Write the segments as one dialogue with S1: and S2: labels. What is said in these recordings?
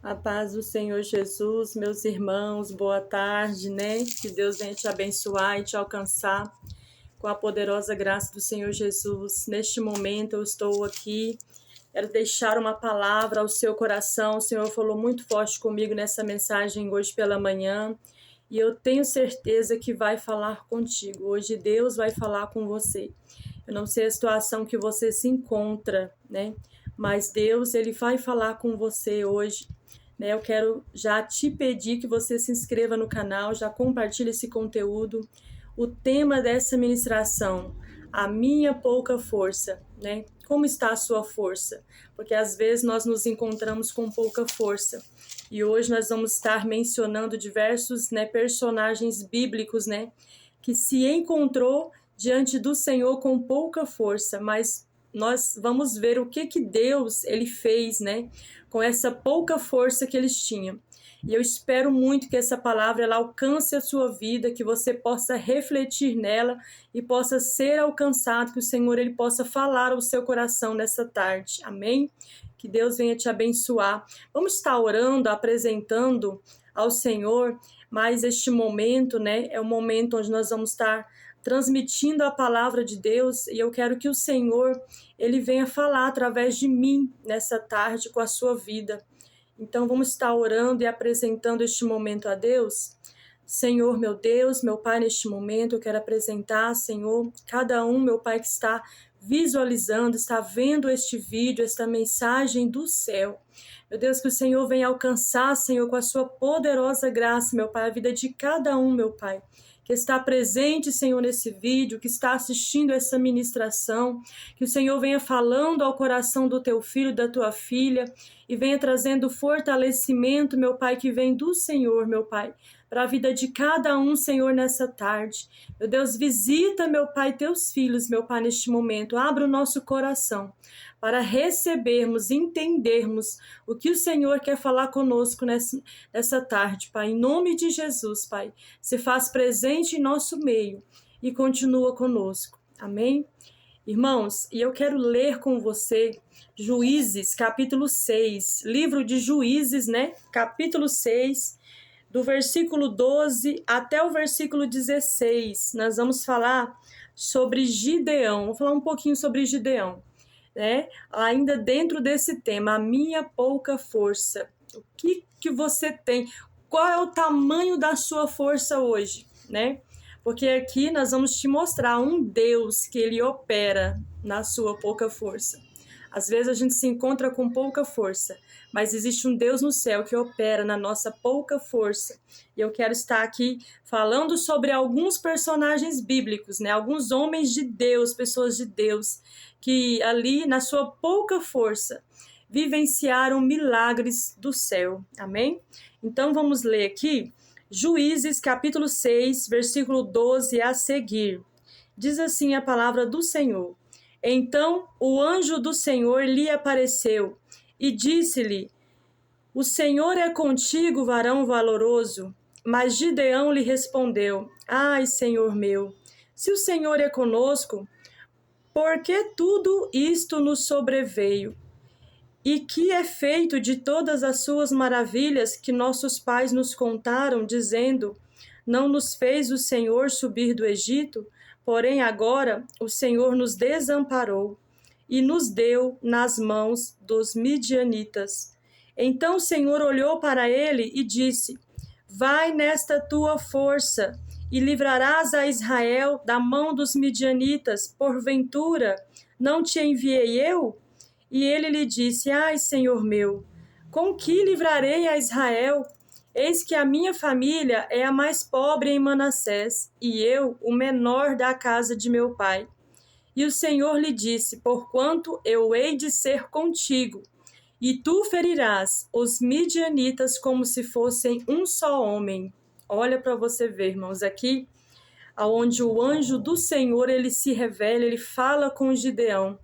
S1: A paz do Senhor Jesus, meus irmãos, boa tarde, né? Que Deus venha te abençoar e te alcançar com a poderosa graça do Senhor Jesus. Neste momento eu estou aqui, quero deixar uma palavra ao seu coração. O Senhor falou muito forte comigo nessa mensagem hoje pela manhã e eu tenho certeza que vai falar contigo. Hoje Deus vai falar com você. Eu não sei a situação que você se encontra, né? Mas Deus, ele vai falar com você hoje. Né, eu quero já te pedir que você se inscreva no canal, já compartilhe esse conteúdo. O tema dessa ministração, a minha pouca força, né? Como está a sua força? Porque às vezes nós nos encontramos com pouca força. E hoje nós vamos estar mencionando diversos, né, personagens bíblicos, né, que se encontrou diante do Senhor com pouca força, mas nós vamos ver o que Deus ele fez, né, com essa pouca força que eles tinham. E eu espero muito que essa palavra ela alcance a sua vida, que você possa refletir nela e possa ser alcançado, que o Senhor ele possa falar ao seu coração nessa tarde. Amém? Que Deus venha te abençoar. Vamos estar orando, apresentando ao Senhor, mas este momento, né, é o momento onde nós vamos estar transmitindo a palavra de Deus, e eu quero que o Senhor ele venha falar através de mim nessa tarde com a sua vida. Então vamos estar orando e apresentando este momento a Deus. Senhor, meu Deus, meu Pai, neste momento eu quero apresentar, Senhor, cada um, meu Pai, que está visualizando, está vendo este vídeo, esta mensagem do céu. Meu Deus, que o Senhor venha alcançar, Senhor, com a sua poderosa graça, meu Pai, a vida de cada um, meu Pai, que está presente, Senhor, nesse vídeo, que está assistindo essa ministração, que o Senhor venha falando ao coração do teu filho, da tua filha, e venha trazendo fortalecimento, meu Pai, que vem do Senhor, meu Pai, para a vida de cada um, Senhor, nessa tarde. Meu Deus, visita, meu Pai, teus filhos, meu Pai, neste momento. Abra o nosso coração para recebermos, entendermos o que o Senhor quer falar conosco nessa tarde, Pai. Em nome de Jesus, Pai, se faz presente em nosso meio e continua conosco. Amém? Irmãos, e eu quero ler com você Juízes, capítulo 6, livro de Juízes, né? Capítulo 6, do versículo 12 até o versículo 16. Nós vamos falar sobre Gideão. Vou falar um pouquinho sobre Gideão, né? Ainda dentro desse tema, a minha pouca força. O que você tem? Qual é o tamanho da sua força hoje, né? Porque aqui nós vamos te mostrar um Deus que ele opera na sua pouca força. Às vezes a gente se encontra com pouca força, mas existe um Deus no céu que opera na nossa pouca força. E eu quero estar aqui falando sobre alguns personagens bíblicos, né? Alguns homens de Deus, pessoas de Deus, que ali na sua pouca força vivenciaram milagres do céu. Amém? Então vamos ler aqui Juízes capítulo 6, versículo 12 a seguir. Diz assim a palavra do Senhor: Então o anjo do Senhor lhe apareceu e disse-lhe: O Senhor é contigo, varão valoroso. Mas Gideão lhe respondeu: Ai, Senhor meu, se o Senhor é conosco, por que tudo isto nos sobreveio? E que é feito de todas as suas maravilhas que nossos pais nos contaram, dizendo: Não nos fez o Senhor subir do Egito? Porém agora o Senhor nos desamparou e nos deu nas mãos dos midianitas. Então o Senhor olhou para ele e disse: Vai nesta tua força e livrarás a Israel da mão dos midianitas. Porventura não te enviei eu? E ele lhe disse: Ai, Senhor meu, com que livrarei a Israel? Eis que a minha família é a mais pobre em Manassés, e eu o menor da casa de meu pai. E o Senhor lhe disse: Porquanto eu hei de ser contigo, e tu ferirás os midianitas como se fossem um só homem. Olha para você ver, irmãos, aqui aonde o anjo do Senhor ele se revela, ele fala com Gideão,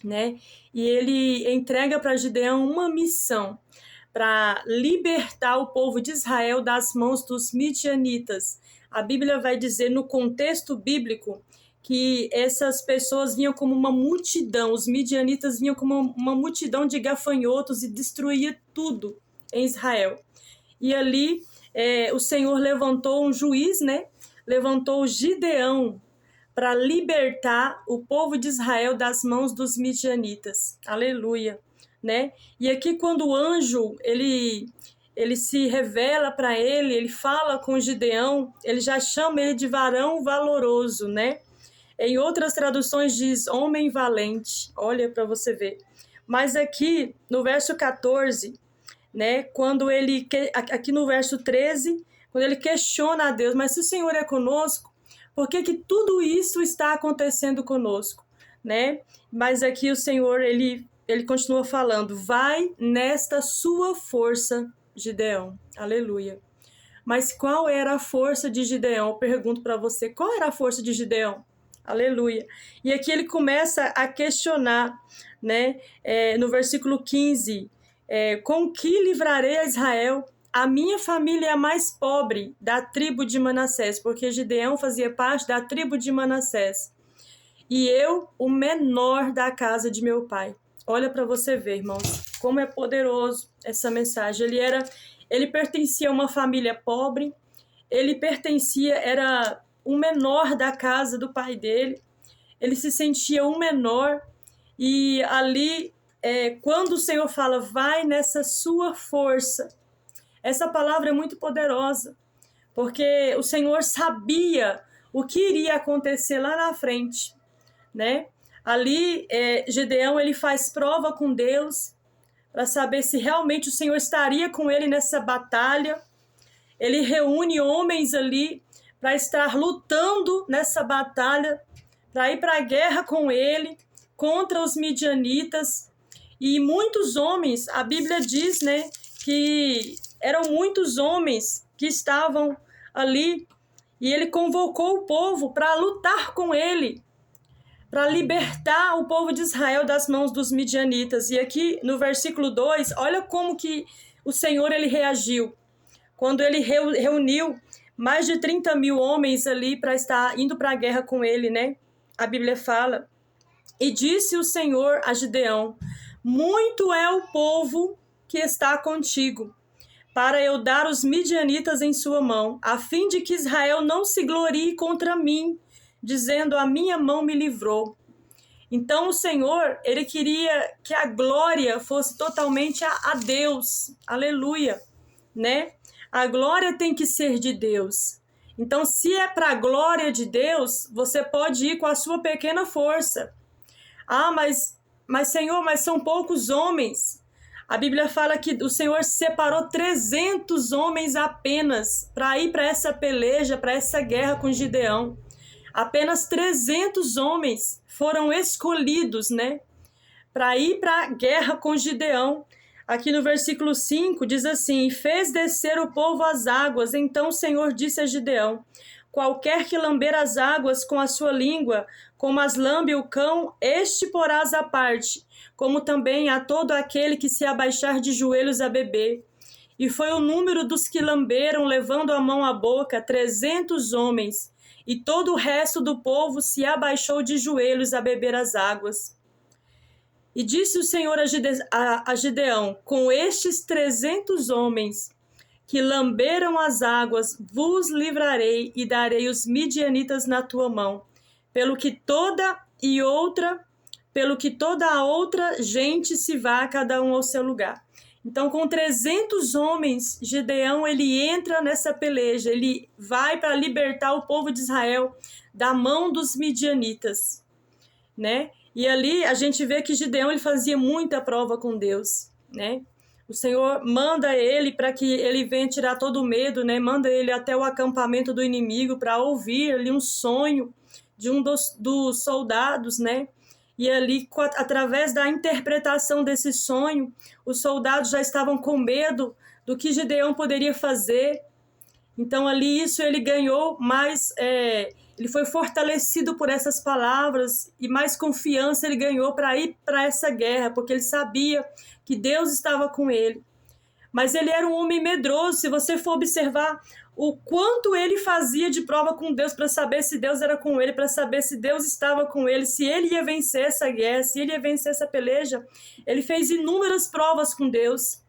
S1: né? E ele entrega para Gideão uma missão para libertar o povo de Israel das mãos dos midianitas. A Bíblia vai dizer, no contexto bíblico, que essas pessoas vinham como uma multidão, os midianitas vinham como uma multidão de gafanhotos e destruía tudo em Israel. E ali o Senhor levantou um juiz, né? Levantou Gideão para libertar o povo de Israel das mãos dos midianitas. Aleluia, né? E aqui quando o anjo, ele se revela para ele, ele fala com Gideão, ele já chama ele de varão valoroso, né? Em outras traduções diz homem valente. Olha para você ver. Mas aqui no verso 14, né, quando ele, aqui no verso 13, quando ele questiona a Deus, mas se o Senhor é conosco, por que tudo isso está acontecendo conosco, né? Mas aqui o Senhor, ele continua falando, vai nesta sua força, Gideão, aleluia. Mas qual era a força de Gideão? Eu pergunto para você, qual era a força de Gideão? Aleluia. E aqui ele começa a questionar, né? No versículo 15, com que livrarei a Israel? A minha família é a mais pobre da tribo de Manassés, porque Gideão fazia parte da tribo de Manassés. E eu, o menor da casa de meu pai. Olha para você ver, irmãos, como é poderoso essa mensagem. Ele pertencia a uma família pobre, era o menor da casa do pai dele, ele se sentia um menor, e ali, quando o Senhor fala, vai nessa sua força, essa palavra é muito poderosa, porque o Senhor sabia o que iria acontecer lá na frente, né? Ali, Gideão, ele faz prova com Deus, para saber se realmente o Senhor estaria com ele nessa batalha. Ele reúne homens ali para estar lutando nessa batalha, para ir para a guerra com ele, contra os midianitas. E muitos homens, a Bíblia diz, né, que eram muitos homens que estavam ali, e ele convocou o povo para lutar com ele, para libertar o povo de Israel das mãos dos midianitas. E aqui no versículo 2, olha como que o Senhor ele reagiu. Quando ele reuniu mais de 30 mil homens ali para estar indo para a guerra com ele, né? A Bíblia fala, e disse o Senhor a Gideão, muito é o povo que está contigo, para eu dar os midianitas em sua mão, a fim de que Israel não se glorie contra mim, dizendo, a minha mão me livrou. Então o Senhor, ele queria que a glória fosse totalmente a Deus, aleluia, né? A glória tem que ser de Deus. Então, se é para a glória de Deus, você pode ir com a sua pequena força. Ah, mas Senhor, mas são poucos homens. A Bíblia fala que o Senhor separou 300 homens apenas para ir para essa peleja, para essa guerra com Gideão. Apenas 300 homens foram escolhidos, né, para ir para a guerra com Gideão. Aqui no versículo 5 diz assim, fez descer o povo às águas, então o Senhor disse a Gideão, qualquer que lamber as águas com a sua língua, como as lambe o cão, este porás à parte, como também a todo aquele que se abaixar de joelhos a beber. E foi o número dos que lamberam, levando a mão à boca, 300 homens, e todo o resto do povo se abaixou de joelhos a beber as águas. E disse o Senhor a Gideão, com estes 300 homens que lamberam as águas, vos livrarei e darei os midianitas na tua mão, pelo que toda a outra gente se vá, cada um ao seu lugar. Então, com 300 homens, Gideão, ele entra nessa peleja, ele vai para libertar o povo de Israel da mão dos midianitas, né? E ali a gente vê que Gideão ele fazia muita prova com Deus, né? O Senhor manda ele para que ele venha tirar todo o medo, né? Manda ele até o acampamento do inimigo para ouvir ali um sonho de um dos soldados, né? E ali, através da interpretação desse sonho, os soldados já estavam com medo do que Gideão poderia fazer. Então ali ele ganhou mais... Ele foi fortalecido por essas palavras e mais confiança ele ganhou para ir para essa guerra, porque ele sabia que Deus estava com ele. Mas ele era um homem medroso, se você for observar o quanto ele fazia de prova com Deus para saber se Deus era com ele, para saber se Deus estava com ele, se ele ia vencer essa guerra, se ele ia vencer essa peleja. Ele fez inúmeras provas com Deus.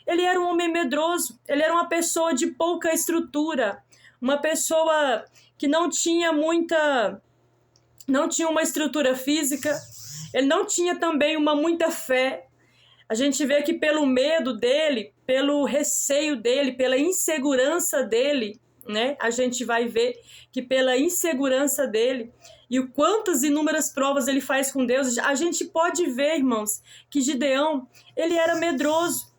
S1: Ele era um homem medroso, ele era uma pessoa de pouca estrutura, uma pessoa que não tinha uma estrutura física, ele não tinha também muita fé. A gente vê que pelo medo dele, pelo receio dele, pela insegurança dele, né? A gente vai ver que pela insegurança dele e o quantas inúmeras provas ele faz com Deus, a gente pode ver, irmãos, que Gideão, ele era medroso.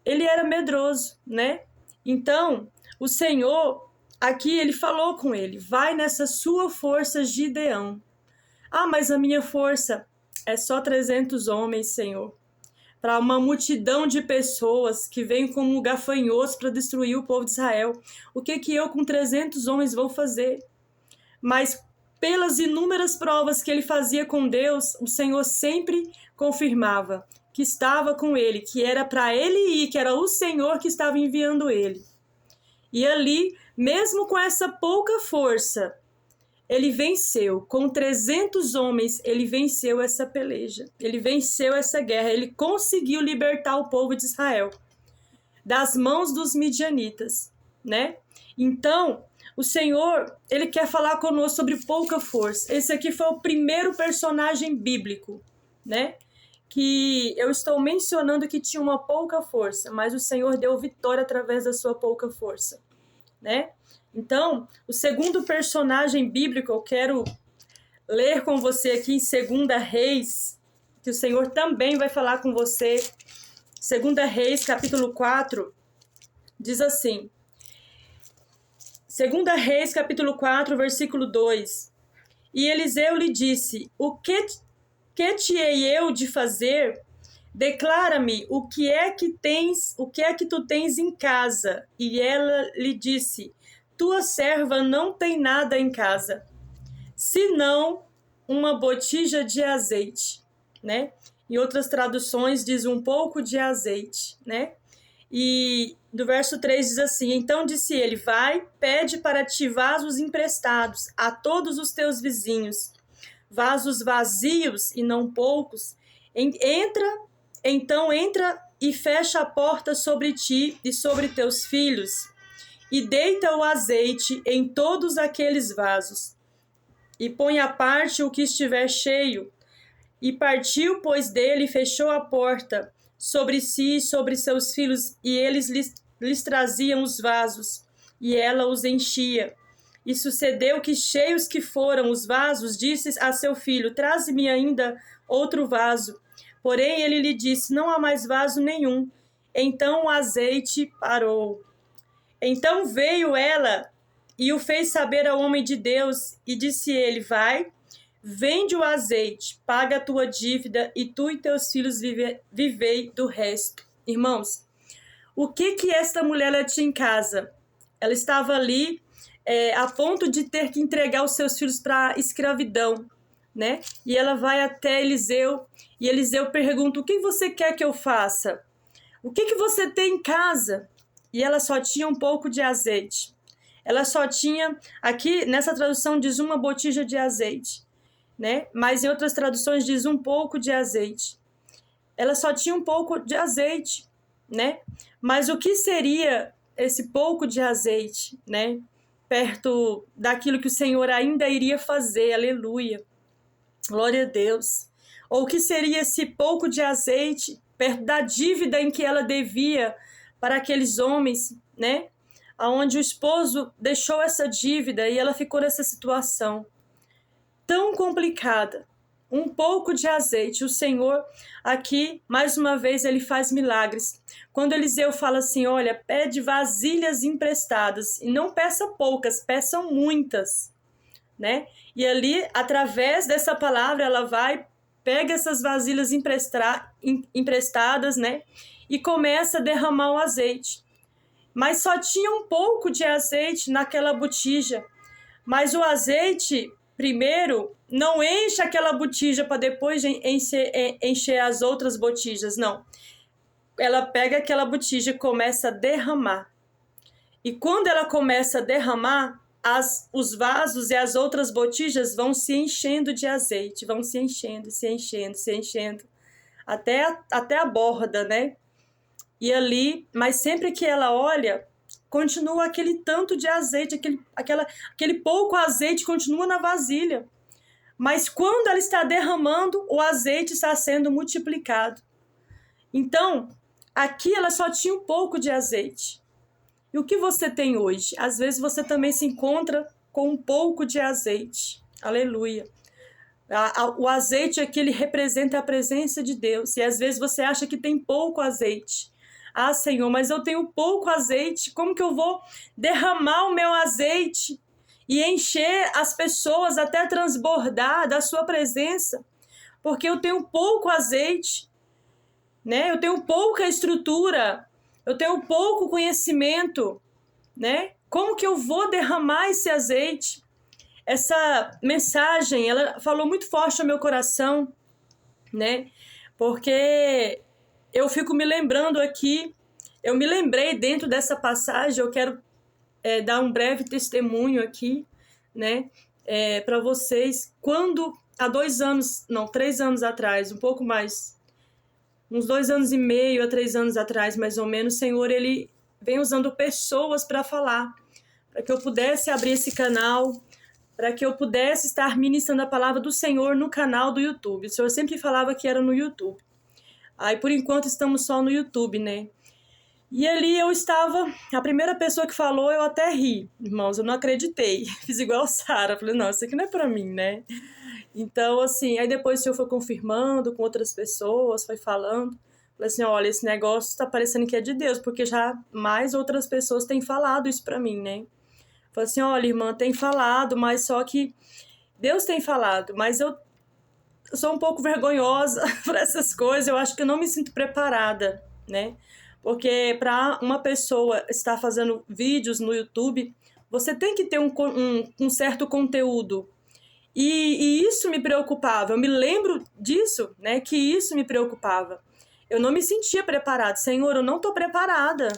S1: Ele era medroso, né? Então, o Senhor, aqui ele falou com ele, vai nessa sua força, Gideão. Ah, mas a minha força é só 300 homens, Senhor. Para uma multidão de pessoas que vêm como gafanhotos para destruir o povo de Israel. O que eu com 300 homens vou fazer? Mas pelas inúmeras provas que ele fazia com Deus, o Senhor sempre confirmava que estava com ele, que era para ele ir, que era o Senhor que estava enviando ele. E ali, mesmo com essa pouca força, ele venceu. Com 300 homens, ele venceu essa peleja. Ele venceu essa guerra. Ele conseguiu libertar o povo de Israel das mãos dos midianitas, né? Então, o Senhor, ele quer falar conosco sobre pouca força. Esse aqui foi o primeiro personagem bíblico, né? Que eu estou mencionando que tinha uma pouca força, mas o Senhor deu vitória através da sua pouca força, né? Então, o segundo personagem bíblico, eu quero ler com você aqui em 2 Reis, que o Senhor também vai falar com você. 2 Reis, capítulo 4, diz assim. 2 Reis, capítulo 4, versículo 2. E Eliseu lhe disse, o que te hei eu de fazer? Declara-me o que é que tu tens em casa. E ela lhe disse, tua serva não tem nada em casa, senão uma botija de azeite, né? Em outras traduções diz um pouco de azeite, né? E do verso 3 diz assim, então disse ele, vai, pede para ti vasos emprestados a todos os teus vizinhos, vasos vazios e não poucos, entra e fecha a porta sobre ti e sobre teus filhos, e deita o azeite em todos aqueles vasos, e põe à parte o que estiver cheio. E partiu, pois, dele, e fechou a porta sobre si e sobre seus filhos, e eles lhes traziam os vasos, e ela os enchia. E sucedeu que, cheios que foram os vasos, disse a seu filho, traze-me ainda outro vaso. Porém, ele lhe disse, não há mais vaso nenhum. Então o azeite parou. Então veio ela e o fez saber ao homem de Deus, e disse ele, vai, vende o azeite, paga a tua dívida, e tu e teus filhos vivei do resto. Irmãos, o que esta mulher ela tinha em casa? Ela estava ali a ponto de ter que entregar os seus filhos para a escravidão, né? E ela vai até Eliseu, e Eliseu pergunta, o que você quer que eu faça? O que você tem em casa? E ela só tinha um pouco de azeite. Ela só tinha, aqui nessa tradução diz uma botija de azeite, né? Mas em outras traduções diz um pouco de azeite. Ela só tinha um pouco de azeite, né? Mas o que seria esse pouco de azeite, né? Perto daquilo que o Senhor ainda iria fazer, aleluia, glória a Deus. Ou o que seria esse pouco de azeite perto da dívida em que ela devia para aqueles homens, né? Onde o esposo deixou essa dívida e ela ficou nessa situação tão complicada. Um pouco de azeite. O Senhor aqui, mais uma vez, ele faz milagres. Quando Eliseu fala assim, olha, pede vasilhas emprestadas. E não peça poucas, peçam muitas, né? E ali, através dessa palavra, ela vai, pega essas vasilhas emprestadas, né? E começa a derramar o azeite. Mas só tinha um pouco de azeite naquela botija. Mas o azeite, primeiro, não enche aquela botija para depois encher as outras botijas, não. Ela pega aquela botija e começa a derramar. E quando ela começa a derramar, os vasos e as outras botijas vão se enchendo de azeite, vão se enchendo, até a borda, né? E ali, mas sempre que ela olha, continua aquele tanto de azeite, aquele pouco azeite continua na vasilha. Mas quando ela está derramando, o azeite está sendo multiplicado. Então, aqui ela só tinha um pouco de azeite. E o que você tem hoje? Às vezes você também se encontra com um pouco de azeite. Aleluia. O azeite aqui, ele representa a presença de Deus. E às vezes você acha que tem pouco azeite. Ah, Senhor, mas eu tenho pouco azeite. Como que eu vou derramar o meu azeite e encher as pessoas até transbordar da sua presença? Porque eu tenho pouco azeite, né? Eu tenho pouca estrutura, eu tenho pouco conhecimento, né? Como que eu vou derramar esse azeite? Essa mensagem, ela falou muito forte no meu coração, né? Porque eu fico me lembrando aqui, eu me lembrei dentro dessa passagem, eu quero dar um breve testemunho aqui, né? Para vocês, quando há 3 anos atrás, um pouco mais, uns 2 anos e meio a 3 anos atrás, mais ou menos, o Senhor, ele vem usando pessoas para falar, para que eu pudesse abrir esse canal, para que eu pudesse estar ministrando a palavra do Senhor no canal do YouTube. O Senhor sempre falava que era no YouTube. Aí, por enquanto, estamos só no YouTube, né? E ali eu estava, a primeira pessoa que falou, eu até ri, irmãos, eu não acreditei. Fiz igual a Sara, falei, não, isso aqui não é para mim, né? Então, assim, aí depois o Senhor foi confirmando com outras pessoas, foi falando. Falei assim, olha, esse negócio tá parecendo que é de Deus, porque já mais outras pessoas têm falado isso para mim, né? Falei assim, olha, irmã, tem falado, mas só que Deus tem falado, mas eu sou um pouco vergonhosa para essas coisas, eu acho que eu não me sinto preparada, né? Porque para uma pessoa estar fazendo vídeos no YouTube, você tem que ter um certo conteúdo. E isso me preocupava, eu me lembro disso, né? Que isso me preocupava. Eu não me sentia preparada. Senhor, eu não estou preparada.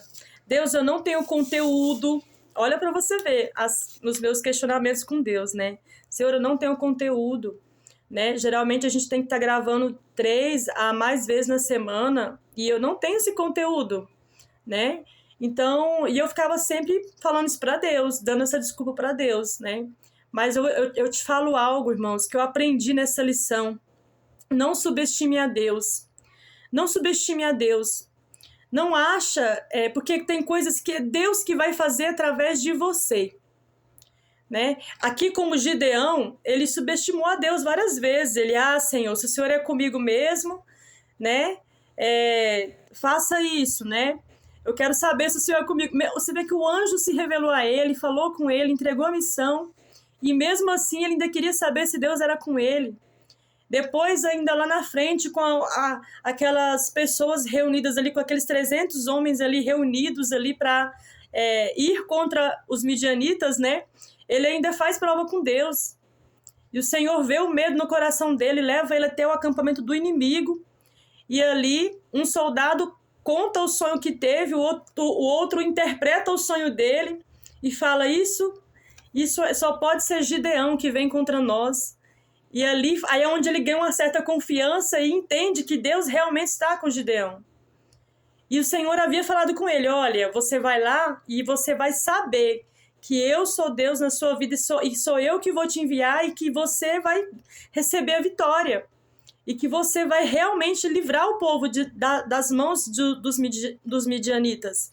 S1: Deus, eu não tenho conteúdo. Olha para você ver nos meus questionamentos com Deus, né? Senhor, eu não tenho conteúdo, né? Geralmente a gente tem que estar gravando 3 a mais vezes na semana e eu não tenho esse conteúdo, né? Então, e eu ficava sempre falando isso para Deus, dando essa desculpa para Deus, né? Mas eu te falo algo, irmãos, que eu aprendi nessa lição. Não subestime a Deus. Não subestime a Deus. Não acha, porque tem coisas que é Deus que vai fazer através de você, né? Aqui como Gideão, ele subestimou a Deus várias vezes. Ele, Senhor, se o Senhor é comigo mesmo, né? Faça isso, né? Eu quero saber se o Senhor é comigo. Você vê que o anjo se revelou a ele, falou com ele, entregou a missão, e mesmo assim ele ainda queria saber se Deus era com ele. Depois, ainda lá na frente, com aquelas pessoas reunidas ali, com aqueles 300 homens ali reunidos ali para ir contra os midianitas, né? Ele ainda faz prova com Deus. E o Senhor vê o medo no coração dele, leva ele até o acampamento do inimigo. E ali, um soldado conta o sonho que teve, o outro interpreta o sonho dele e fala, isso só pode ser Gideão que vem contra nós. E ali, aí é onde ele ganha uma certa confiança e entende que Deus realmente está com Gideão. E o Senhor havia falado com ele, olha, você vai lá e você vai saber que eu sou Deus na sua vida e sou eu que vou te enviar e que você vai receber a vitória. E que você vai realmente livrar o povo das mãos dos midianitas.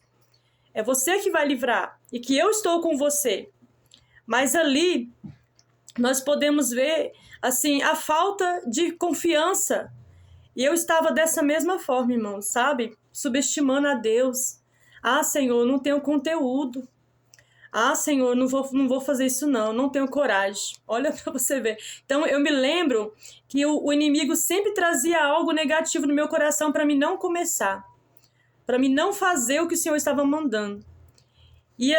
S1: É você que vai livrar e que eu estou com você. Mas ali nós podemos ver assim, a falta de confiança. E eu estava dessa mesma forma, irmão, sabe? Subestimando a Deus. Senhor, não tenho conteúdo. Senhor, não vou fazer isso não tenho coragem. Olha para você ver. Então, eu me lembro que o inimigo sempre trazia algo negativo no meu coração para mim não começar. Para mim não fazer o que o Senhor estava mandando. E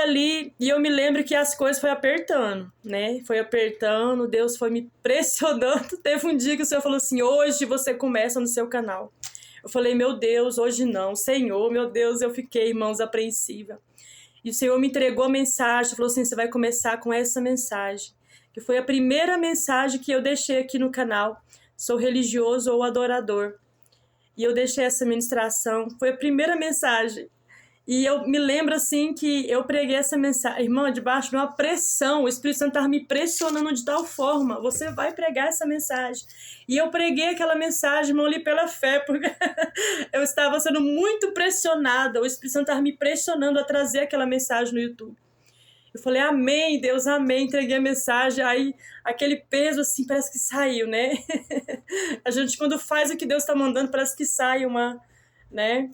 S1: eu me lembro que as coisas foi apertando, né? Foi apertando, Deus foi me pressionando. Teve um dia que o Senhor falou assim, hoje você começa no seu canal. Eu falei, meu Deus, hoje não. Senhor, meu Deus, eu fiquei, irmãos, apreensiva. E o Senhor me entregou a mensagem, falou assim, você vai começar com essa mensagem. Que foi a primeira mensagem que eu deixei aqui no canal. Sou religioso ou adorador. e eu deixei essa ministração. Foi a primeira mensagem. E eu me lembro, assim, que eu preguei essa mensagem, irmã, debaixo de uma pressão, o Espírito Santo estava me pressionando de tal forma, você vai pregar essa mensagem. E eu preguei aquela mensagem, irmão, ali pela fé, porque eu estava sendo muito pressionada, o Espírito Santo estava me pressionando a trazer aquela mensagem no YouTube. Eu falei, amém, Deus, amém, entreguei a mensagem, aí aquele peso, assim, parece que saiu, né? A gente, quando faz o que Deus está mandando, parece que sai uma, né?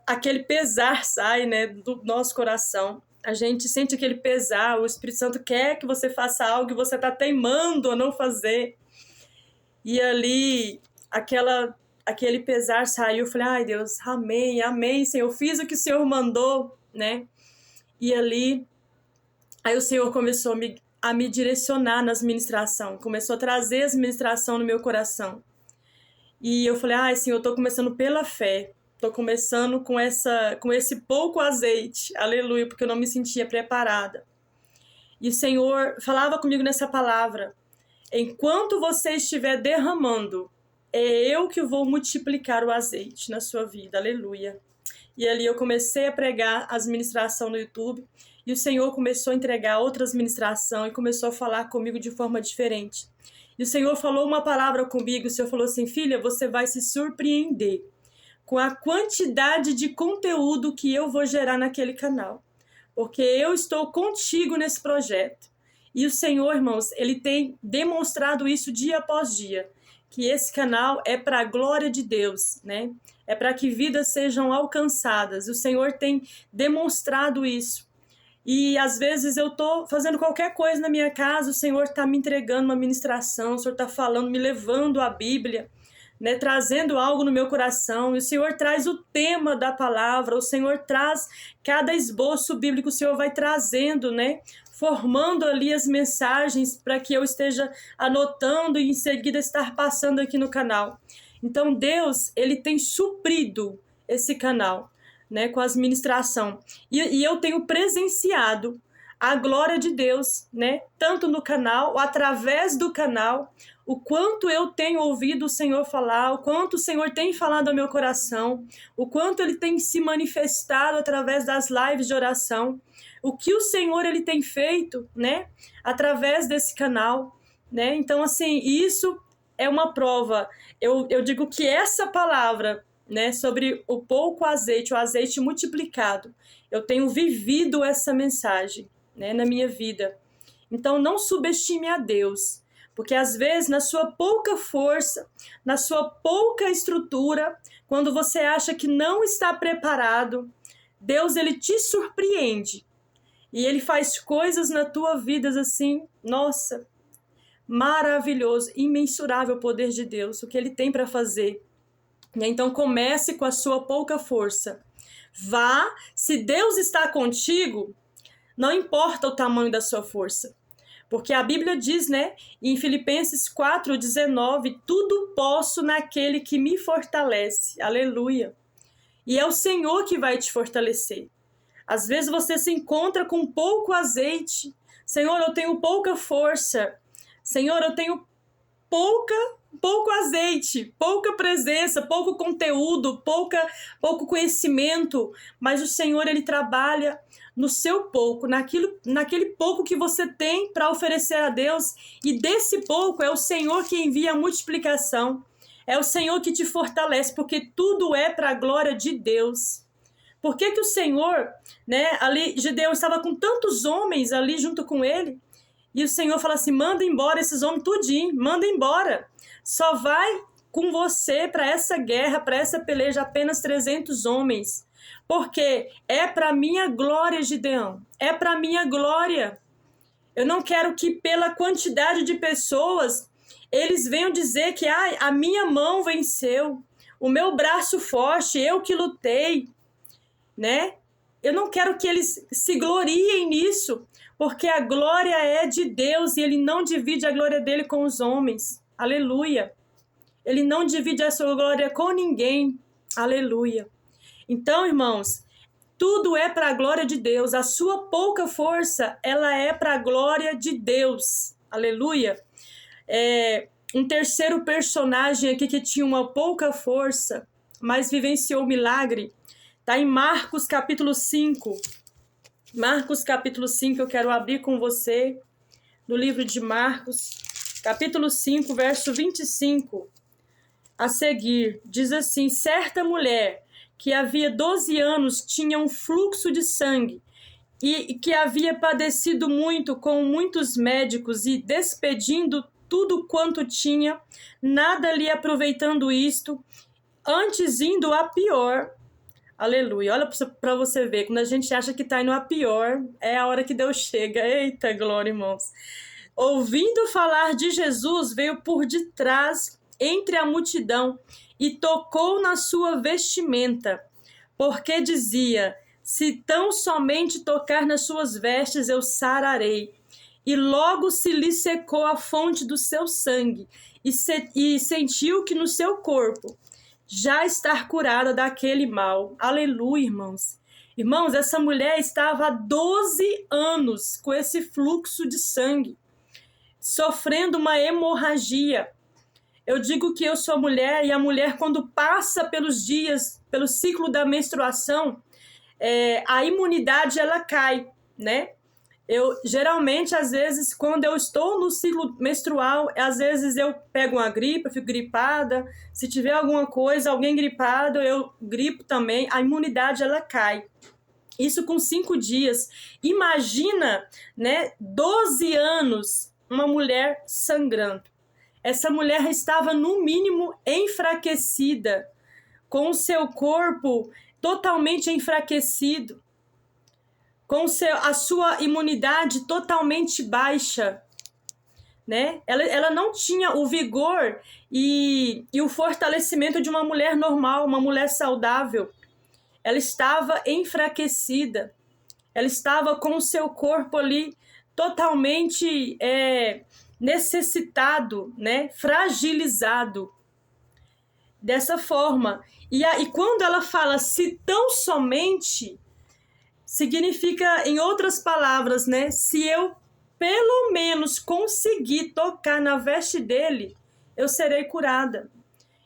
S1: Aquele pesar sai, né, do nosso coração. A gente sente aquele pesar, o Espírito Santo quer que você faça algo e você está teimando a não fazer. E ali, aquele pesar saiu, eu falei, ai Deus, amém, amém, Senhor, eu fiz o que o Senhor mandou, né? E ali, aí o Senhor começou a me direcionar nas ministrações, começou a trazer as ministrações no meu coração. E eu falei, ai Senhor, eu estou começando pela fé. Estou começando com esse pouco azeite, aleluia, porque eu não me sentia preparada. E o Senhor falava comigo nessa palavra, enquanto você estiver derramando, é eu que vou multiplicar o azeite na sua vida, aleluia. E ali eu comecei a pregar as ministrações no YouTube, e o Senhor começou a entregar outras ministrações e começou a falar comigo de forma diferente. E o Senhor falou uma palavra comigo, o Senhor falou assim, filha, você vai se surpreender com a quantidade de conteúdo que eu vou gerar naquele canal. Porque eu estou contigo nesse projeto. E o Senhor, irmãos, Ele tem demonstrado isso dia após dia. Que esse canal é para a glória de Deus, né? É para que vidas sejam alcançadas. O Senhor tem demonstrado isso. E às vezes eu estou fazendo qualquer coisa na minha casa, o Senhor está me entregando uma ministração, o Senhor está falando, me levando a Bíblia, né, trazendo algo no meu coração, e o Senhor traz o tema da palavra, o Senhor traz cada esboço bíblico, o Senhor vai trazendo, né, formando ali as mensagens para que eu esteja anotando e em seguida estar passando aqui no canal. Então Deus, Ele tem suprido esse canal, né, com as ministrações, e eu tenho presenciado a glória de Deus, né, tanto no canal, ou através do canal, o quanto eu tenho ouvido o Senhor falar, o quanto o Senhor tem falado ao meu coração, o quanto Ele tem se manifestado através das lives de oração, o que o Senhor Ele tem feito, né, através desse canal, né, então assim, isso é uma prova, eu digo que essa palavra, né, sobre o pouco azeite, o azeite multiplicado, eu tenho vivido essa mensagem, né, na minha vida. Então não subestime a Deus, porque às vezes na sua pouca força, na sua pouca estrutura, quando você acha que não está preparado, Deus ele te surpreende e Ele faz coisas na tua vida assim, nossa, maravilhoso, imensurável o poder de Deus, o que Ele tem para fazer. Então comece com a sua pouca força. Vá, se Deus está contigo, não importa o tamanho da sua força. Porque a Bíblia diz, né, em Filipenses 4:19, tudo posso naquele que me fortalece. Aleluia. E é o Senhor que vai te fortalecer. Às vezes você se encontra com pouco azeite. Senhor, eu tenho pouca força. Senhor, eu tenho pouco azeite, pouca presença, pouco conteúdo, pouco conhecimento, mas o Senhor ele trabalha no seu pouco, naquele pouco que você tem para oferecer a Deus, e desse pouco é o Senhor que envia a multiplicação, é o Senhor que te fortalece, porque tudo é para a glória de Deus. Por que o Senhor, né, ali, Gideão estava com tantos homens ali junto com ele, e o Senhor fala assim, manda embora esses homens tudinho, manda embora. Só vai com você para essa guerra, para essa peleja, apenas 300 homens. Porque é para minha glória, Gideão. É para minha glória. Eu não quero que pela quantidade de pessoas, eles venham dizer que a minha mão venceu. O meu braço forte, eu que lutei. Né? Eu não quero que eles se gloriem nisso. Porque a glória é de Deus e Ele não divide a glória dele com os homens. Aleluia. Ele não divide a sua glória com ninguém. Aleluia. Então, irmãos, tudo é para a glória de Deus. A sua pouca força, ela é para a glória de Deus. Aleluia. Um terceiro personagem aqui que tinha uma pouca força, mas vivenciou o milagre, está em Marcos capítulo 5. Marcos capítulo 5, eu quero abrir com você, no livro de Marcos, capítulo 5, verso 25. A seguir, diz assim: certa mulher que havia 12 anos tinha um fluxo de sangue e que havia padecido muito com muitos médicos e despedindo tudo quanto tinha, nada lhe aproveitando isto, antes indo a pior. Aleluia. Olha para você ver, quando a gente acha que está indo a pior, é a hora que Deus chega. Eita, glória, irmãos. Ouvindo falar de Jesus, veio por detrás, entre a multidão, e tocou na sua vestimenta, porque dizia: se tão somente tocar nas suas vestes, eu sararei. E logo se lhe secou a fonte do seu sangue, e sentiu que no seu corpo já estar curada daquele mal. Aleluia, irmãos. Irmãos, essa mulher estava há 12 anos com esse fluxo de sangue, sofrendo uma hemorragia. Eu digo que eu sou mulher, e a mulher, quando passa pelos dias, pelo ciclo da menstruação, a imunidade ela cai, né? Eu geralmente, às vezes, quando eu estou no ciclo menstrual, às vezes eu pego uma gripe, eu fico gripada. Se tiver alguma coisa, alguém gripado, eu gripo também. A imunidade ela cai. Isso com 5 dias. Imagina, né? 12 anos, uma mulher sangrando. Essa mulher estava, no mínimo, enfraquecida, com o seu corpo totalmente enfraquecido, com a sua imunidade totalmente baixa, né? Ela não tinha o vigor e o fortalecimento de uma mulher normal, uma mulher saudável. Ela estava enfraquecida, ela estava com o seu corpo ali totalmente necessitado, né? Fragilizado. Dessa forma. E quando ela fala se tão somente, significa, em outras palavras, né? Se eu pelo menos conseguir tocar na veste dele, eu serei curada.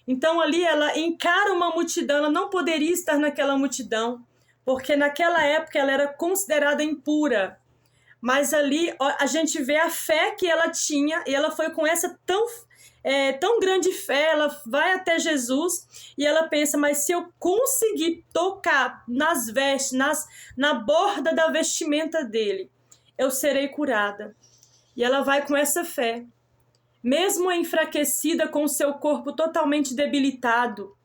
S1: Então ali ela encara uma multidão, ela não poderia estar naquela multidão, porque naquela época ela era considerada impura. Mas ali a gente vê a fé que ela tinha, e ela foi com essa tão grande fé, ela vai até Jesus e ela pensa: mas se eu conseguir tocar nas vestes, na borda da vestimenta dele, eu serei curada. E ela vai com essa fé, mesmo enfraquecida, com o seu corpo totalmente debilitado,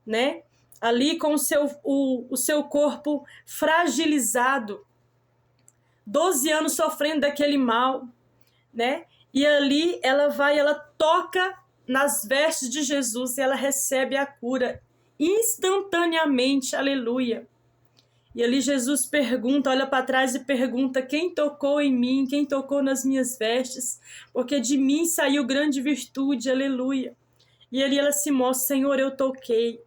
S1: né? Ali com o seu corpo fragilizado, 12 anos sofrendo daquele mal, né? E ali ela toca nas vestes de Jesus e ela recebe a cura instantaneamente, aleluia. E ali Jesus pergunta, olha para trás e pergunta: quem tocou em mim, quem tocou nas minhas vestes? Porque de mim saiu grande virtude, aleluia. E ali ela se mostra: Senhor, eu toquei.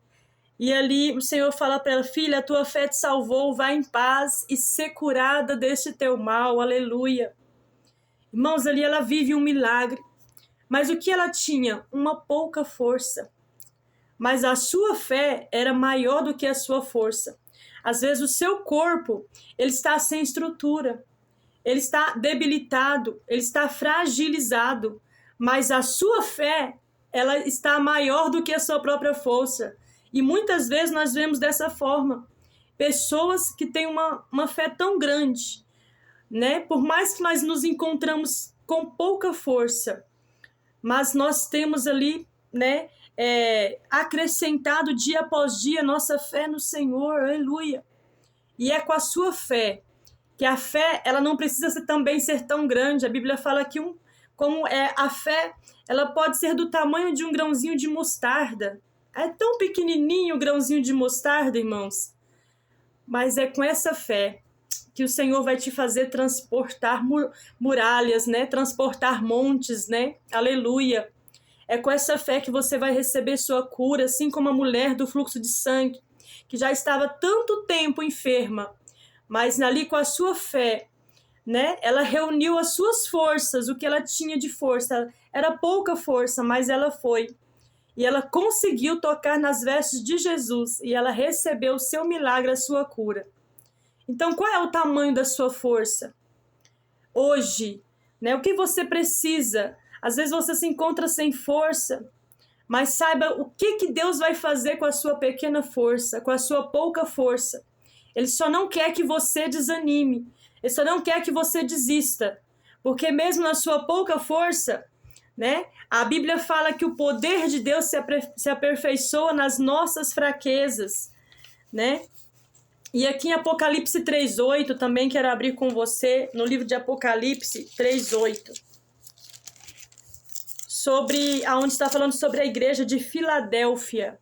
S1: E ali o Senhor fala para ela: filha, a tua fé te salvou, vai em paz e ser curada deste teu mal, aleluia. Irmãos, ali ela vive um milagre. Mas o que ela tinha? Uma pouca força. Mas a sua fé era maior do que a sua força. Às vezes o seu corpo, ele está sem estrutura, ele está debilitado, ele está fragilizado, mas a sua fé, ela está maior do que a sua própria força. E muitas vezes nós vemos dessa forma, pessoas que têm uma fé tão grande, né? Por mais que nós nos encontramos com pouca força, mas nós temos ali, né, acrescentado dia após dia nossa fé no Senhor, aleluia. E é com a sua fé, que a fé, ela não precisa também ser tão grande. A Bíblia fala que como a fé, ela pode ser do tamanho de um grãozinho de mostarda. É tão pequenininho o grãozinho de mostarda, irmãos. Mas é com essa fé que o Senhor vai te fazer transportar muralhas, né? Transportar montes, né? Aleluia. É com essa fé que você vai receber sua cura, assim como a mulher do fluxo de sangue, que já estava tanto tempo enferma, mas ali com a sua fé, né? Ela reuniu as suas forças, o que ela tinha de força. Era pouca força, mas ela foi. E ela conseguiu tocar nas vestes de Jesus e ela recebeu o seu milagre, a sua cura. Então, qual é o tamanho da sua força hoje, né? O que você precisa? Às vezes você se encontra sem força, mas saiba o que Deus vai fazer com a sua pequena força, com a sua pouca força. Ele só não quer que você desanime, ele só não quer que você desista, porque mesmo na sua pouca força, né? A Bíblia fala que o poder de Deus se aperfeiçoa nas nossas fraquezas, né? E aqui em Apocalipse 3:8, também quero abrir com você, no livro de Apocalipse 3:8, onde está falando sobre a igreja de Filadélfia.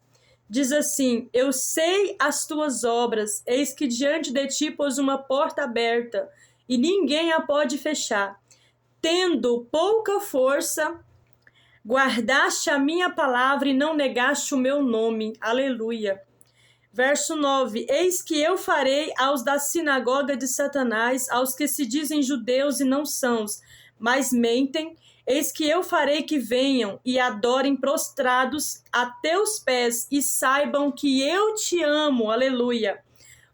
S1: Diz assim: eu sei as tuas obras, eis que diante de ti pôs uma porta aberta, e ninguém a pode fechar. Tendo pouca força, guardaste a minha palavra e não negaste o meu nome. Aleluia. Verso 9: eis que eu farei aos da sinagoga de Satanás, aos que se dizem judeus e não são, mas mentem, eis que eu farei que venham e adorem prostrados a teus pés e saibam que eu te amo. Aleluia.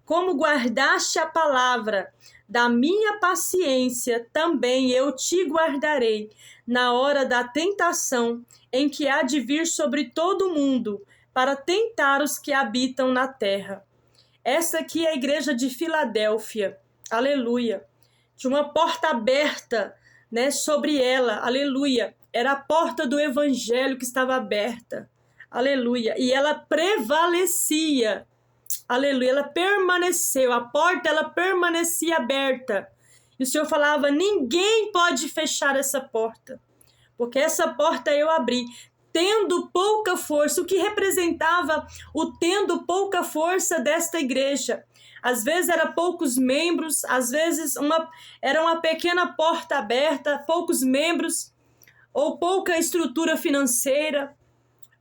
S1: Como guardaste a palavra da minha paciência, também eu te guardarei na hora da tentação, em que há de vir sobre todo o mundo, para tentar os que habitam na terra. Essa aqui é a igreja de Filadélfia. Aleluia. Tinha uma porta aberta, né, sobre ela. Aleluia. Era a porta do evangelho que estava aberta. Aleluia. E ela prevalecia. Aleluia. Ela permaneceu. A porta, ela permanecia aberta. E o Senhor falava: ninguém pode fechar essa porta, porque essa porta eu abri. Tendo pouca força, o que representava o tendo pouca força desta igreja? Às vezes era poucos membros, às vezes era uma pequena porta aberta, poucos membros, ou pouca estrutura financeira.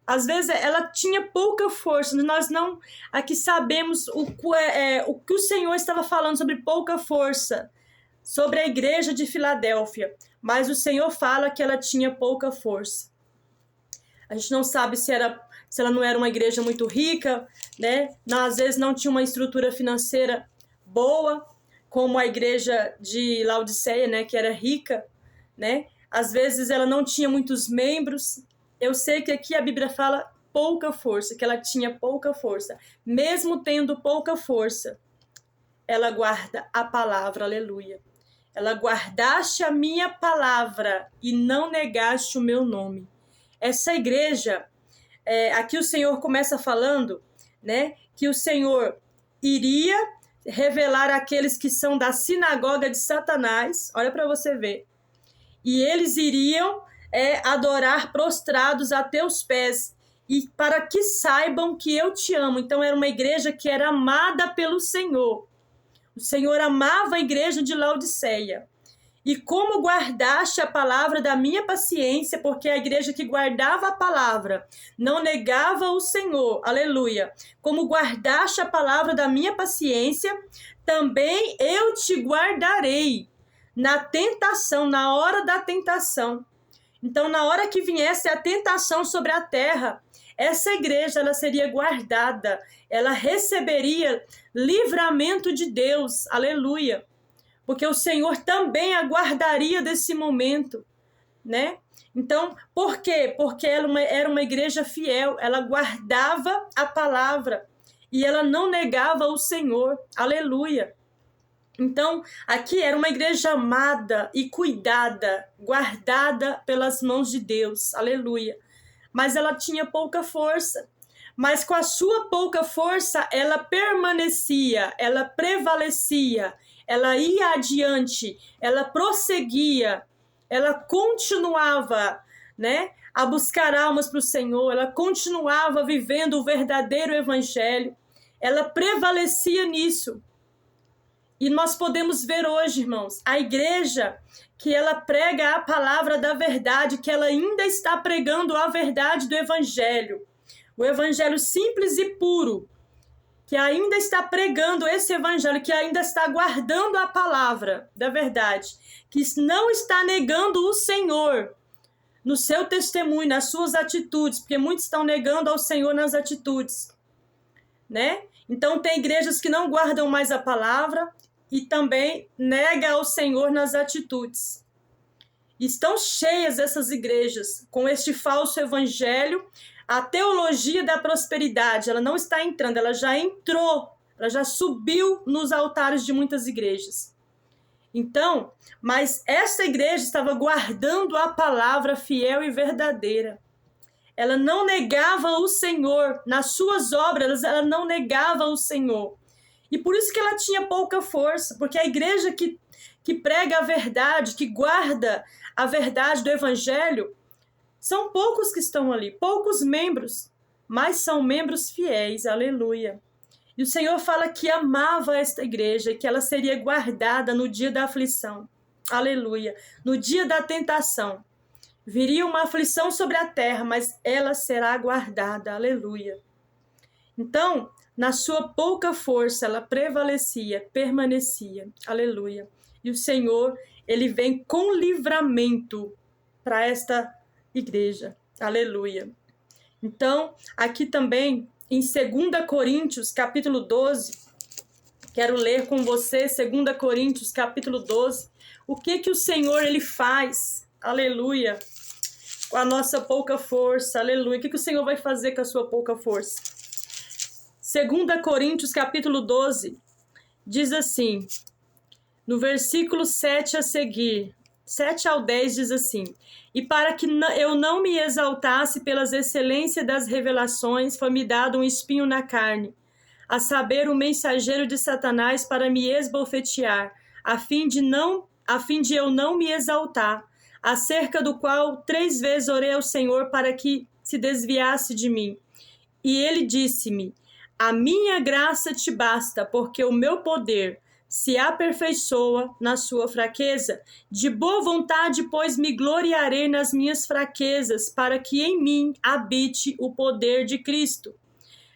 S1: Às vezes ela tinha pouca força. Nós não aqui sabemos o que o Senhor estava falando sobre pouca força, sobre a igreja de Filadélfia, mas o Senhor fala que ela tinha pouca força. A gente não sabe se ela não era uma igreja muito rica, né? Não, às vezes não tinha uma estrutura financeira boa, como a igreja de Laodiceia, né? Que era rica, né? Às vezes ela não tinha muitos membros. Eu sei que aqui a Bíblia fala pouca força, que ela tinha pouca força. Mesmo tendo pouca força, ela guarda a palavra, aleluia. Ela guardaste a minha palavra e não negaste o meu nome. Essa igreja, aqui o Senhor começa falando, né, que o Senhor iria revelar aqueles que são da sinagoga de Satanás, olha para você ver, e eles iriam adorar prostrados a teus pés, e para que saibam que eu te amo. Então era uma igreja que era amada pelo Senhor. O Senhor amava a igreja de Laodiceia. E como guardaste a palavra da minha paciência, porque a igreja que guardava a palavra não negava o Senhor, aleluia. Como guardaste a palavra da minha paciência, também eu te guardarei na tentação, na hora da tentação. Então, na hora que viesse a tentação sobre a terra, essa igreja ela seria guardada, ela receberia livramento de Deus, aleluia. Porque o Senhor também a guardaria desse momento, né? Então, por quê? Porque ela era uma igreja fiel, ela guardava a palavra e ela não negava o Senhor, aleluia. Então, aqui era uma igreja amada e cuidada, guardada pelas mãos de Deus, aleluia. Mas ela tinha pouca força. Mas com a sua pouca força, ela permanecia, ela prevalecia, ela ia adiante, ela prosseguia, ela continuava, né, a buscar almas para o Senhor, ela continuava vivendo o verdadeiro evangelho, ela prevalecia nisso. E nós podemos ver hoje, irmãos, a igreja que ela prega a palavra da verdade, que ela ainda está pregando a verdade do evangelho, o evangelho simples e puro, que ainda está pregando esse evangelho, que ainda está guardando a palavra da verdade, que não está negando o Senhor no seu testemunho, nas suas atitudes, porque muitos estão negando ao Senhor nas atitudes, né? Então tem igrejas que não guardam mais a palavra e também nega ao Senhor nas atitudes. Estão cheias essas igrejas com este falso evangelho. A teologia da prosperidade, ela não está entrando, ela já entrou, ela já subiu nos altares de muitas igrejas. Então, mas esta igreja estava guardando a palavra fiel e verdadeira. Ela não negava o Senhor, nas suas obras ela não negava o Senhor. E por isso que ela tinha pouca força, porque a igreja que prega a verdade, que guarda a verdade do evangelho, são poucos que estão ali, poucos membros, mas são membros fiéis, aleluia. E o Senhor fala que amava esta igreja, que ela seria guardada no dia da aflição, aleluia, no dia da tentação. Viria uma aflição sobre a terra, mas ela será guardada, aleluia. Então, na sua pouca força, ela prevalecia, permanecia, aleluia. E o Senhor, ele vem com livramento para esta igreja, aleluia. Então, aqui também, em 2 Coríntios, capítulo 12, quero ler com você 2 Coríntios, capítulo 12, o que o Senhor, ele faz, aleluia, com a nossa pouca força, aleluia. O que o Senhor vai fazer com a sua pouca força? 2 Coríntios, capítulo 12, diz assim, no versículo 7 a seguir, 7 ao 10 diz assim: e para que eu não me exaltasse pelas excelências das revelações, foi-me dado um espinho na carne, a saber, o mensageiro de Satanás para me esbofetear, a fim de eu não me exaltar, acerca do qual 3 vezes orei ao Senhor para que se desviasse de mim. E ele disse-me: a minha graça te basta, porque o meu poder se aperfeiçoa na sua fraqueza. De boa vontade, pois, me gloriarei nas minhas fraquezas, para que em mim habite o poder de Cristo.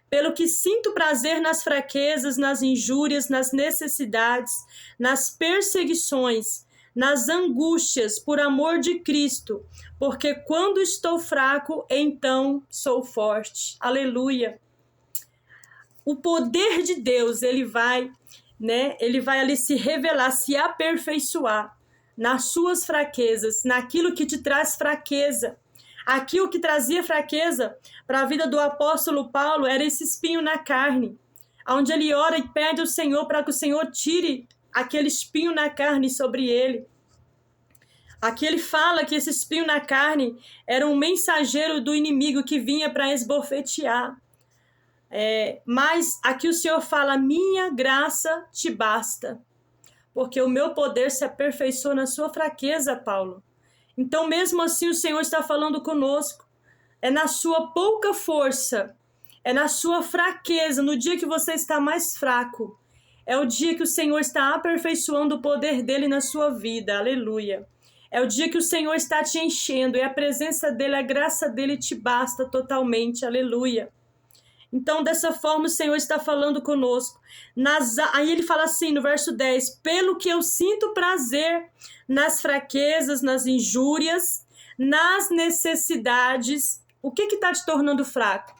S1: Pelo que sinto prazer nas fraquezas, nas injúrias, nas necessidades, nas perseguições, nas angústias, por amor de Cristo, porque quando estou fraco, então sou forte. Aleluia. O poder de Deus, ele vai ali se revelar, se aperfeiçoar nas suas fraquezas, naquilo que te traz fraqueza. Aqui o que trazia fraqueza para a vida do apóstolo Paulo era esse espinho na carne, onde ele ora e pede ao Senhor para que o Senhor tire aquele espinho na carne sobre ele. Aqui ele fala que esse espinho na carne era um mensageiro do inimigo que vinha para esbofetear. Mas aqui o Senhor fala: minha graça te basta, porque o meu poder se aperfeiçoa na sua fraqueza, Paulo. Então, mesmo assim, o Senhor está falando conosco. É na sua pouca força, é na sua fraqueza, no dia que você está mais fraco, é o dia que o Senhor está aperfeiçoando o poder dele na sua vida, aleluia. É o dia que o Senhor está te enchendo, e a presença dele, a graça dele te basta totalmente, aleluia. Então, dessa forma, o Senhor está falando conosco. Aí ele fala assim, no verso 10, pelo que eu sinto prazer nas fraquezas, nas injúrias, nas necessidades. O que está te tornando fraco?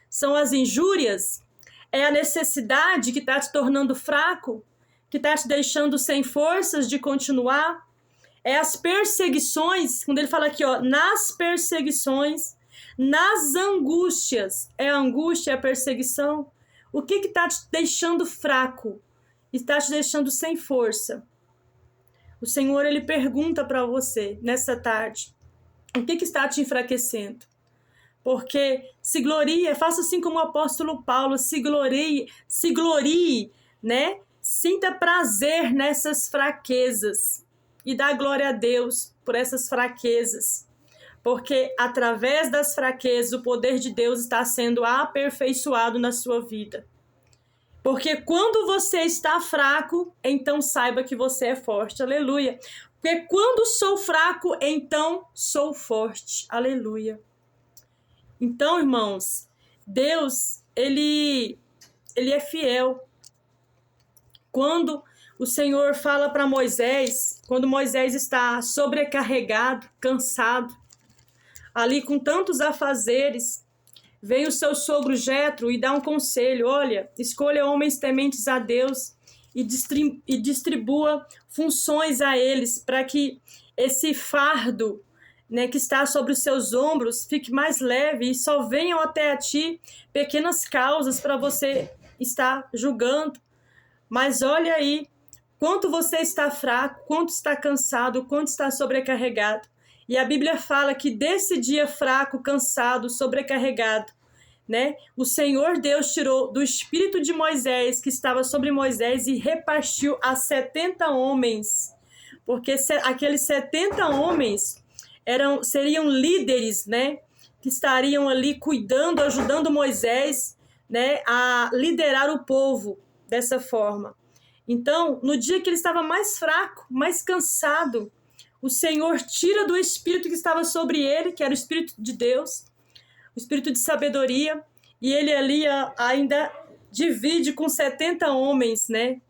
S1: São as injúrias? É a necessidade que está te tornando fraco? Que está te deixando sem forças de continuar? É as perseguições, quando ele fala aqui, nas perseguições, nas angústias. É a angústia, é a perseguição? O que está te deixando fraco? Está te deixando sem força? O Senhor, ele pergunta para você nessa tarde: o que está te enfraquecendo? Porque se glorie, faça assim como o apóstolo Paulo, se glorie, né? Sinta prazer nessas fraquezas e dá glória a Deus por essas fraquezas. Porque através das fraquezas o poder de Deus está sendo aperfeiçoado na sua vida. Porque quando você está fraco, então saiba que você é forte, aleluia. Porque quando sou fraco, então sou forte, aleluia. Então, irmãos, Deus, ele ele é fiel. Quando o Senhor fala para Moisés, quando Moisés está sobrecarregado, cansado, ali com tantos afazeres, vem o seu sogro Jetro e dá um conselho: olha, escolha homens tementes a Deus e distribua funções a eles, para que esse fardo, né, que está sobre os seus ombros fique mais leve e só venham até a ti pequenas causas para você estar julgando. Mas olha aí, quanto você está fraco, quanto está cansado, quanto está sobrecarregado. E a Bíblia fala que desse dia fraco, cansado, sobrecarregado, né, o Senhor Deus tirou do espírito de Moisés, que estava sobre Moisés, e repartiu a 70 homens. Porque aqueles 70 homens seriam líderes, né, que estariam ali cuidando, ajudando Moisés, né, a liderar o povo dessa forma. Então, no dia que ele estava mais fraco, mais cansado, o Senhor tira do espírito que estava sobre ele, que era o Espírito de Deus, o Espírito de sabedoria, e ele ali ainda divide com 70 homens, né,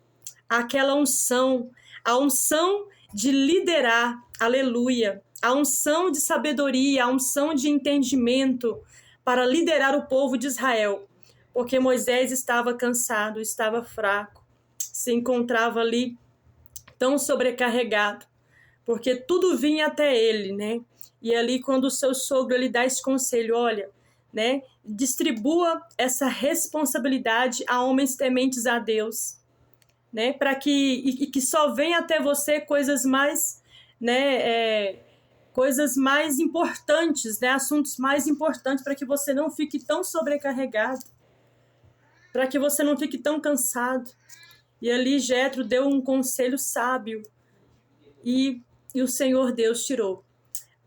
S1: aquela unção, a unção de liderar, aleluia, a unção de sabedoria, a unção de entendimento para liderar o povo de Israel, porque Moisés estava cansado, estava fraco, se encontrava ali tão sobrecarregado, porque tudo vinha até ele, né? E ali quando o seu sogro lhe dá esse conselho, olha, né, distribua essa responsabilidade a homens tementes a Deus, né, para que só venha até você coisas mais, né, coisas mais importantes, né, assuntos mais importantes, para que você não fique tão sobrecarregado, para que você não fique tão cansado. E ali Jetro deu um conselho sábio, e o Senhor Deus tirou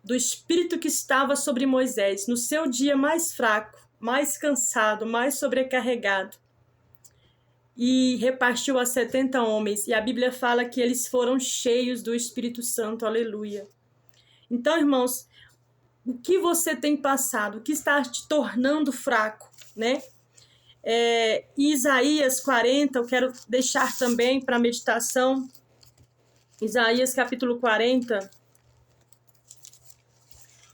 S1: do espírito que estava sobre Moisés, no seu dia mais fraco, mais cansado, mais sobrecarregado, e repartiu a 70 homens. E a Bíblia fala que eles foram cheios do Espírito Santo, aleluia. Então, irmãos, o que você tem passado, o que está te tornando fraco, né? Isaías 40, eu quero deixar também para meditação. Isaías capítulo 40,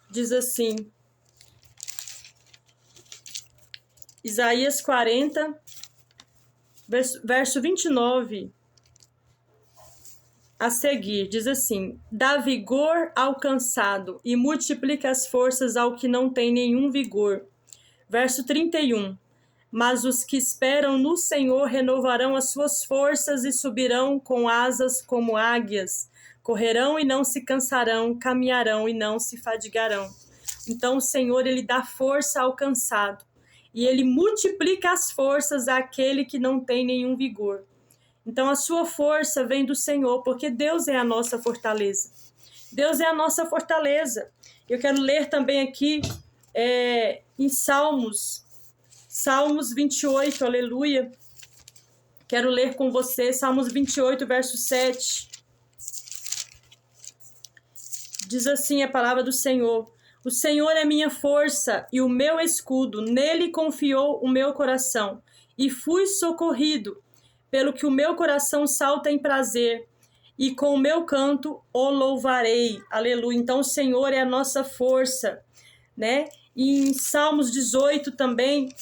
S1: diz assim, Isaías 40, verso 29, a seguir, diz assim: dá vigor ao cansado e multiplica as forças ao que não tem nenhum vigor. Verso 31, mas os que esperam no Senhor renovarão as suas forças e subirão com asas como águias, correrão e não se cansarão, caminharão e não se fadigarão. Então o Senhor, ele dá força ao cansado e ele multiplica as forças àquele que não tem nenhum vigor. Então a sua força vem do Senhor, porque Deus é a nossa fortaleza. Deus é a nossa fortaleza. Eu quero ler também aqui em Salmos 28, aleluia. Quero ler com você Salmos 28, verso 7. Diz assim a palavra do Senhor: o Senhor é minha força e o meu escudo, nele confiou o meu coração, e fui socorrido, pelo que o meu coração salta em prazer, e com o meu canto o louvarei. Aleluia. Então o Senhor é a nossa força, né? E em Salmos 18 também,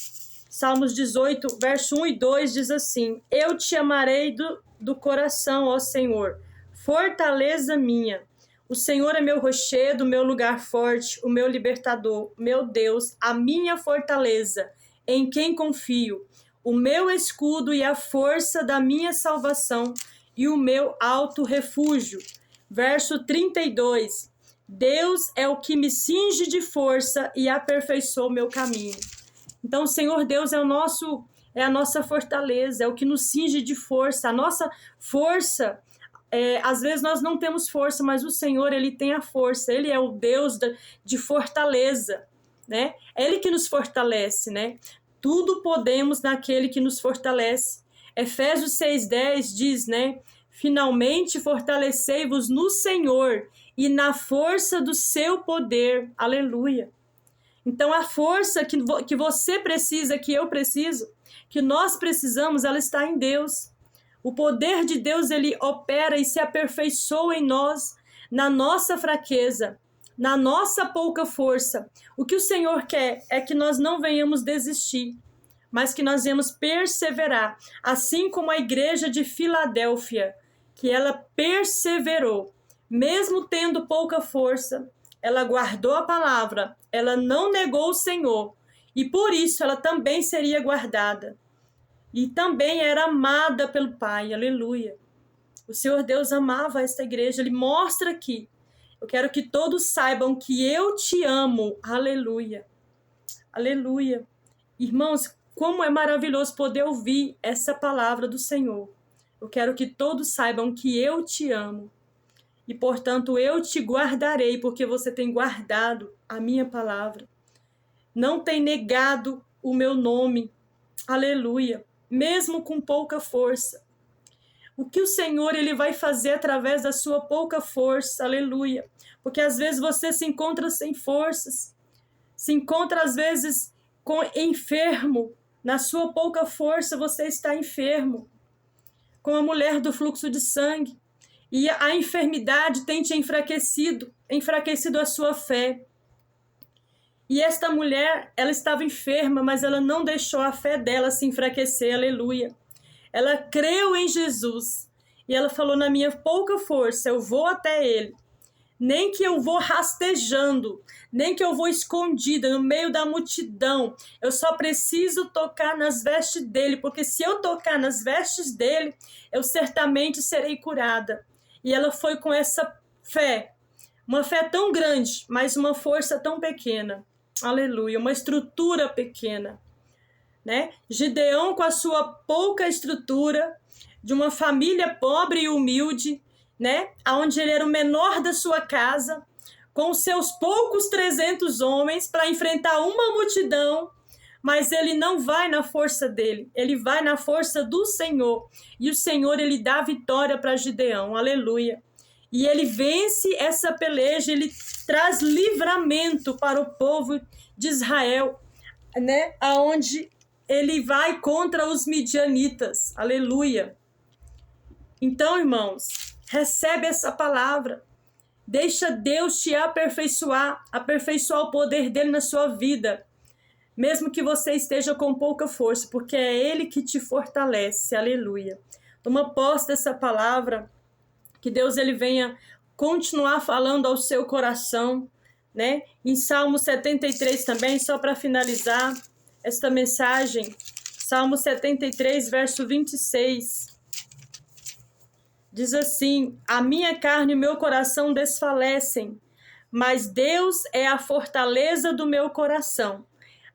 S1: Salmos 18, verso 1 e 2 diz assim: eu te amarei do coração, ó Senhor, fortaleza minha. O Senhor é meu rochedo, meu lugar forte, o meu libertador, meu Deus, a minha fortaleza, em quem confio, o meu escudo e a força da minha salvação e o meu alto refúgio. Verso 32, Deus é o que me cinge de força e aperfeiçoa o meu caminho. Então o Senhor Deus é a nossa fortaleza, é o que nos cinge de força. A nossa força, às vezes nós não temos força, mas o Senhor, ele tem a força. Ele é o Deus de fortaleza, né? É ele que nos fortalece, né? Tudo podemos naquele que nos fortalece. Efésios 6:10 diz, né? Finalmente fortalecei-vos no Senhor e na força do seu poder. Aleluia. Então a força que você precisa, que eu preciso, que nós precisamos, ela está em Deus. O poder de Deus, ele opera e se aperfeiçoa em nós, na nossa fraqueza, na nossa pouca força. O que o Senhor quer é que nós não venhamos desistir, mas que nós venhamos perseverar, assim como a igreja de Filadélfia, que ela perseverou, mesmo tendo pouca força, ela guardou a palavra, ela não negou o Senhor, e por isso ela também seria guardada. E também era amada pelo Pai, aleluia. O Senhor Deus amava esta igreja, ele mostra aqui. Eu quero que todos saibam que eu te amo, aleluia. Aleluia. Irmãos, como é maravilhoso poder ouvir essa palavra do Senhor. Eu quero que todos saibam que eu te amo. E, portanto, eu te guardarei, porque você tem guardado a minha palavra. Não tem negado o meu nome. Aleluia. Mesmo com pouca força. O que o Senhor ele vai fazer através da sua pouca força. Aleluia. Porque às vezes você se encontra sem forças. Se encontra às vezes enfermo. Na sua pouca força você está enfermo. Com a mulher do fluxo de sangue. E a enfermidade tem te enfraquecido a sua fé. E esta mulher, ela estava enferma, mas ela não deixou a fé dela se enfraquecer, aleluia. Ela creu em Jesus. E ela falou, na minha pouca força, eu vou até ele. Nem que eu vou rastejando, nem que eu vou escondida no meio da multidão. Eu só preciso tocar nas vestes dele, porque se eu tocar nas vestes dele, eu certamente serei curada. E ela foi com essa fé, uma fé tão grande, mas uma força tão pequena. Aleluia, uma estrutura pequena. Né? Gideão, com a sua pouca estrutura, de uma família pobre e humilde, né? Onde ele era o menor da sua casa, com os seus poucos 300 homens para enfrentar uma multidão, mas ele não vai na força dele, ele vai na força do Senhor. E o Senhor, ele dá vitória para Gideão, aleluia. E ele vence essa peleja, ele traz livramento para o povo de Israel, né? Aonde ele vai contra os midianitas, aleluia. Então, irmãos, recebe essa palavra. Deixa Deus te aperfeiçoar o poder dele na sua vida. Mesmo que você esteja com pouca força, porque é ele que te fortalece. Aleluia. Toma posse dessa palavra, que Deus ele venha continuar falando ao seu coração, né? Em Salmo 73 também, só para finalizar esta mensagem, Salmo 73, verso 26. Diz assim: a minha carne e o meu coração desfalecem, mas Deus é a fortaleza do meu coração,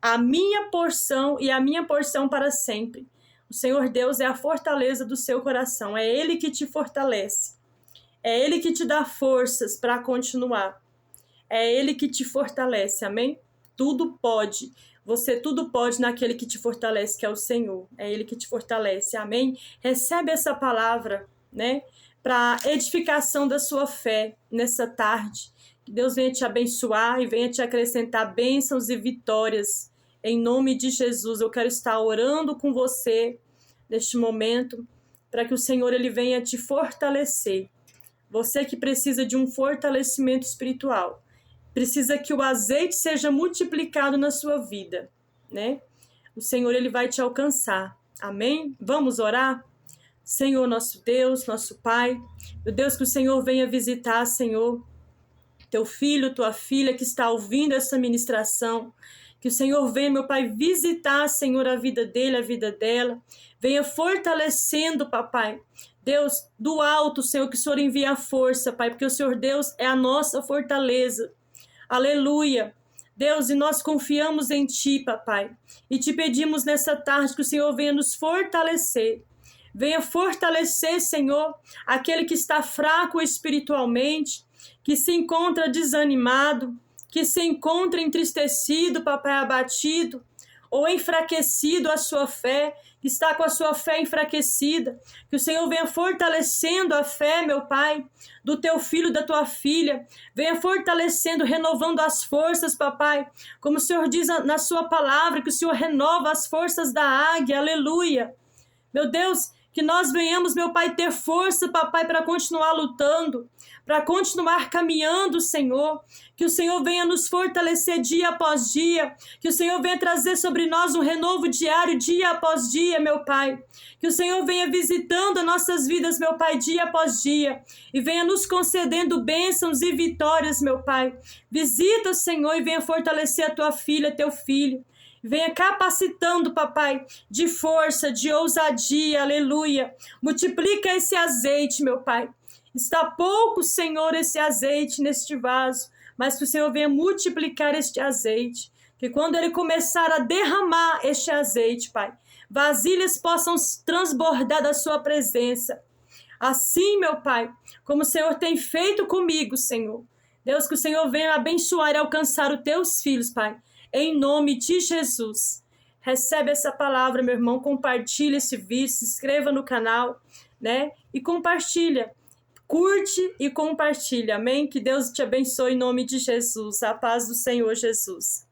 S1: a minha porção e a minha porção para sempre. O Senhor Deus é a fortaleza do seu coração, é Ele que te fortalece, é Ele que te dá forças para continuar, é Ele que te fortalece, amém? Tudo pode, você tudo pode naquele que te fortalece, que é o Senhor, é Ele que te fortalece, amém? Recebe essa palavra, né, para edificação da sua fé nessa tarde. Que Deus venha te abençoar e venha te acrescentar bênçãos e vitórias. Em nome de Jesus, eu quero estar orando com você neste momento, para que o Senhor ele venha te fortalecer. Você que precisa de um fortalecimento espiritual, precisa que o azeite seja multiplicado na sua vida, né? O Senhor ele vai te alcançar. Amém? Vamos orar? Senhor, nosso Deus, nosso Pai, meu Deus, que o Senhor venha visitar, Senhor, teu filho, tua filha que está ouvindo essa ministração, que o Senhor venha, meu Pai, visitar, Senhor, a vida dele, a vida dela, venha fortalecendo, papai, Deus, do alto, Senhor, que o Senhor envie a força, Pai, porque o Senhor Deus é a nossa fortaleza, aleluia. Deus, e nós confiamos em Ti, papai, e te pedimos nessa tarde que o Senhor venha nos fortalecer. Venha fortalecer, Senhor, aquele que está fraco espiritualmente, que se encontra desanimado, que se encontra entristecido, papai, abatido. ou enfraquecido a sua fé, que está com a sua fé enfraquecida, que o Senhor venha fortalecendo a fé, meu Pai, do teu filho, da tua filha, venha fortalecendo, renovando as forças, papai, como o Senhor diz na sua palavra, que o Senhor renova as forças da águia, aleluia. Meu Deus, que nós venhamos, meu Pai, ter força, papai, para continuar lutando, para continuar caminhando, Senhor. Que o Senhor venha nos fortalecer dia após dia. Que o Senhor venha trazer sobre nós um renovo diário, dia após dia, meu Pai. Que o Senhor venha visitando as nossas vidas, meu Pai, dia após dia. E venha nos concedendo bênçãos e vitórias, meu Pai. Visita, Senhor, e venha fortalecer a tua filha, teu filho. Venha capacitando, papai, de força, de ousadia, aleluia. Multiplica esse azeite, meu pai. Está pouco, Senhor, esse azeite neste vaso, mas que o Senhor venha multiplicar este azeite. Que quando ele começar a derramar este azeite, pai, vasilhas possam transbordar da sua presença. Assim, meu pai, como o Senhor tem feito comigo, Senhor. Deus, que o Senhor venha abençoar e alcançar os teus filhos, pai. Em nome de Jesus. Recebe essa palavra, meu irmão. Compartilha esse vídeo, se inscreva no canal, né? E compartilha. Curte e compartilha. Amém? Que Deus te abençoe em nome de Jesus. A paz do Senhor Jesus.